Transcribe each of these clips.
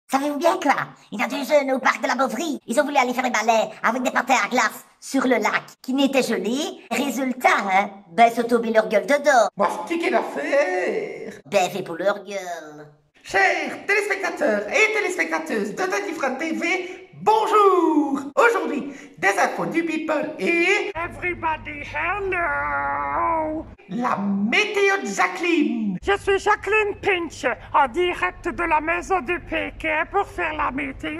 Savez-vous bien quoi? Il y a 2 jeunes au parc de la Beauvrie. Ils ont voulu aller faire des balais avec des patins à glace sur le lac, qui n'était joli. Résultat, c'est tombé leur gueule dedans. Mastiquer l'affaire. Fait pour leur gueule. Chers téléspectateurs et téléspectateuses de Daddy TV, bonjour! Aujourd'hui, des infos du People et... Everybody, hello! La météo de Jacqueline! Je suis Jacqueline Pinch, en direct de la maison du Pékin pour faire la météo.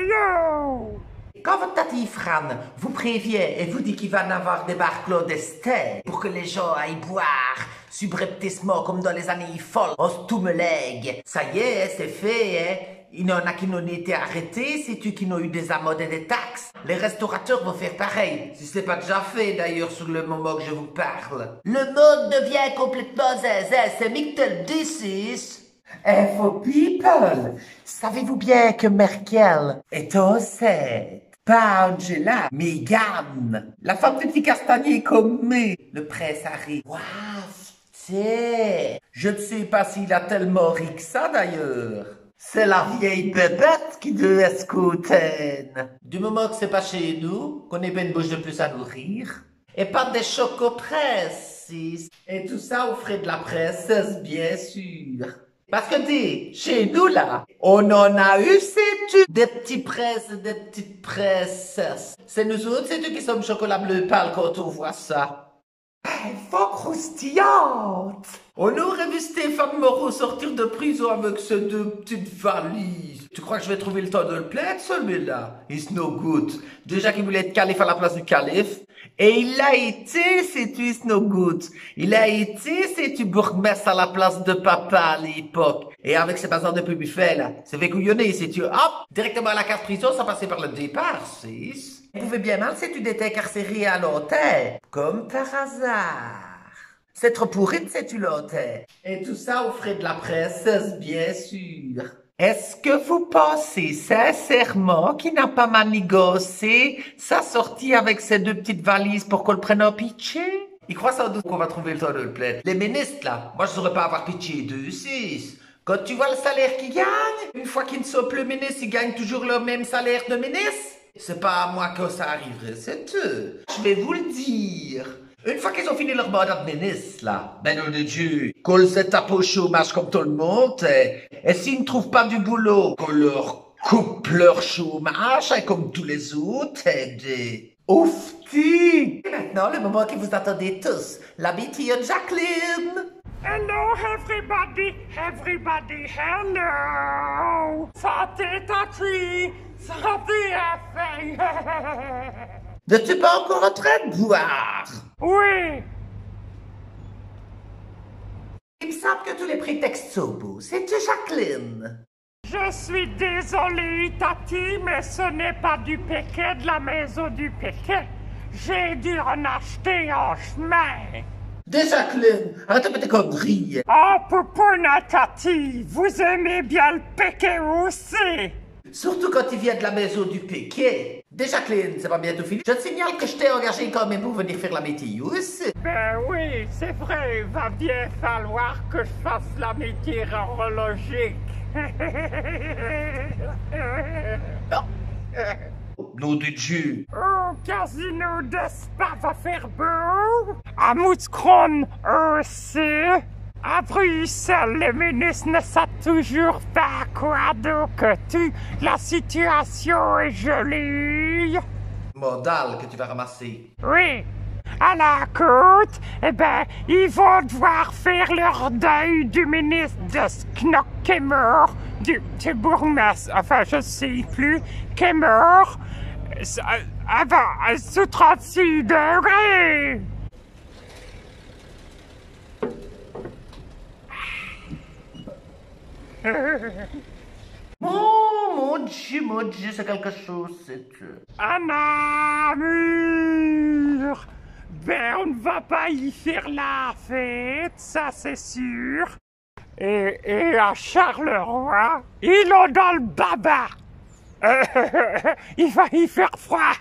Quand votre tati Fran vous prévient et vous dit qu'il va en avoir des bars Claude Esther pour que les gens aillent boire subrepticement comme dans les années folles, on se tout me lègue. Ça y est, c'est fait, hein. Il y en a qui n'ont été arrêtés, c'est-tu qui n'ont eu des amendes et des taxes. Les restaurateurs vont faire pareil, si c'est pas déjà fait d'ailleurs sur le moment que je vous parle. Le monde devient complètement zinzin, c'est Mictel D6. Info People, savez-vous bien que Merkel est enceinte? Pas Angela, Meghan, la femme du petit castagnier comme le prince Harry. Waouh, je ne sais pas s'il a tellement ri que ça d'ailleurs. C'est la vieille bébête qui devait se côter. Du moment que c'est pas chez nous, qu'on ait pas une bouche de plus à nourrir. Et pas des chocoprinces. Et tout ça au frais de la princesse, bien sûr. Parce que dis, chez nous là, on en a eu, sais-tu, des petits princes et des petites princesses. C'est nous autres, sais-tu, qui sommes chocolat bleu pâle quand on voit ça. Info croustillante. On aurait vu Stéphane Moreau sortir de prison avec ces 2 petites valises. Tu crois que je vais trouver le temps de le plaindre, celui-là? It's no good. Déjà qu'il voulait être calife à la place du calife. Et il a été, sais-tu, it's no good. Il a été, sais-tu, bourgmestre à la place de papa à l'époque. Et avec ses bazars de buffet, là, c'est fait couillonner, sais-tu, hop, directement à la carte prison, ça passait par le départ, c'est. Vous pouvez bien mal, sais-tu, d'être incarcéré à l'hôtel. Comme par hasard. C'est trop pourri, sais-tu, l'hôtel. Et tout ça au frais de la princesse, bien sûr. Est-ce que vous pensez sincèrement qu'il n'a pas manigocé sa sortie avec ces 2 petites valises pour qu'on le prenne en pitié? Il croit sans doute qu'on va trouver le temps de le plaindre. Les ministres, là, moi je saurais pas avoir pitié d'eux, 6. Quand tu vois le salaire qu'ils gagnent, une fois qu'ils ne sont plus ministres, ils gagnent toujours le même salaire de ministre. C'est pas à moi que ça arriverait, c'est eux. Je vais vous le dire. Une fois qu'ils ont fini leur mandat de ministre, là, ben nom de Dieu, qu'on les tape au chômage comme tout le monde, et s'ils ne trouvent pas du boulot, qu'on leur coupe leur chômage, comme tous les autres, oufti! Et maintenant, le moment que vous attendez tous, la météo de Jacqueline! Hello everybody, hello! Santé tati, santé à N'es-tu pas encore en train de boire? Oui! Il me semble que tous les prétextes sont beaux. C'est-tu Jacqueline? Je suis désolée, Tati, mais ce n'est pas du Pékin de la maison du Pékin. J'ai dû en acheter en chemin. De Jacqueline, arrête de tes conneries. Oh, Poupouna, Tati, vous aimez bien le Pékin aussi. Surtout quand il vient de la maison du Pékin. De Jacqueline, c'est pas bientôt fini. Je te signale que je t'ai engagé quand même pour venir faire la météo aussi. Ben oui, c'est vrai, il va bien falloir que je fasse la météorologique. Nom de Dieu. Au casino de Spa va faire beau. À Mouscron aussi. À Bruxelles, les ministres ne savent toujours pas quoi donc tu. La situation est jolie. Modal que tu vas ramasser. Oui. À la côte, eh ben, ils vont devoir faire leur deuil du ministre de Sknock qui est mort, du bourgmestre, enfin je sais plus, qui est mort, sous 36 degrés. Oh, mon Dieu, c'est quelque chose, c'est... Namur! Ben, on ne va pas y faire la fête, ça c'est sûr. Et à Charleroi, ils ont dans le baba. Il va y faire froid.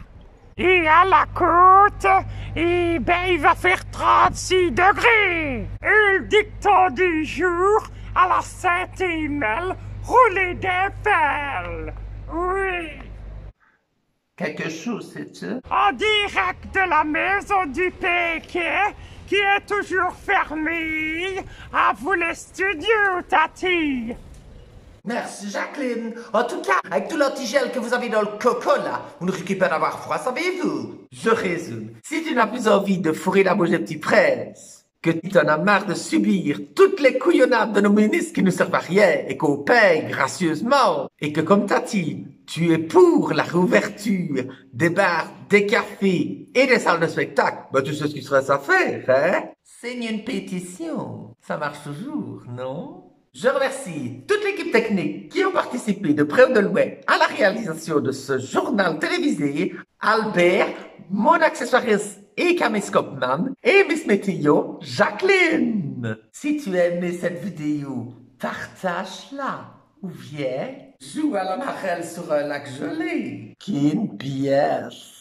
Et à la côte, eh ben, il va faire 36 degrés. Et le dicton du jour, à la Saint-Emile, rouler des pelles. Oui. Quelque chose, sais-tu? En direct de la maison du Péquet, qui est toujours fermée. À vous les studios, Tati. Merci, Jacqueline. En tout cas, avec tout l'antigel que vous avez dans le coco, là, vous ne risquez pas d'avoir froid, savez-vous? Je résume. Si tu n'as plus envie de fourrer la bouche des petits princes, que tu t'en as marre de subir toutes les couillonnades de nos ministres qui ne servent à rien et qu'on paye gracieusement, et que comme Tati, tu es pour la réouverture des bars, des cafés et des salles de spectacle, bah tu sais ce qu'il serait à faire, hein? Signe une pétition. Ça marche toujours, non? Je remercie toute l'équipe technique qui ont participé de près ou de loin à la réalisation de ce journal télévisé. Albert, mon accessoiriste et caméscope man, et Miss Météo, Jacqueline. Si tu as aimé cette vidéo, partage-la ou viens, joue à la marelle sur un lac gelé. Qu'une pièce.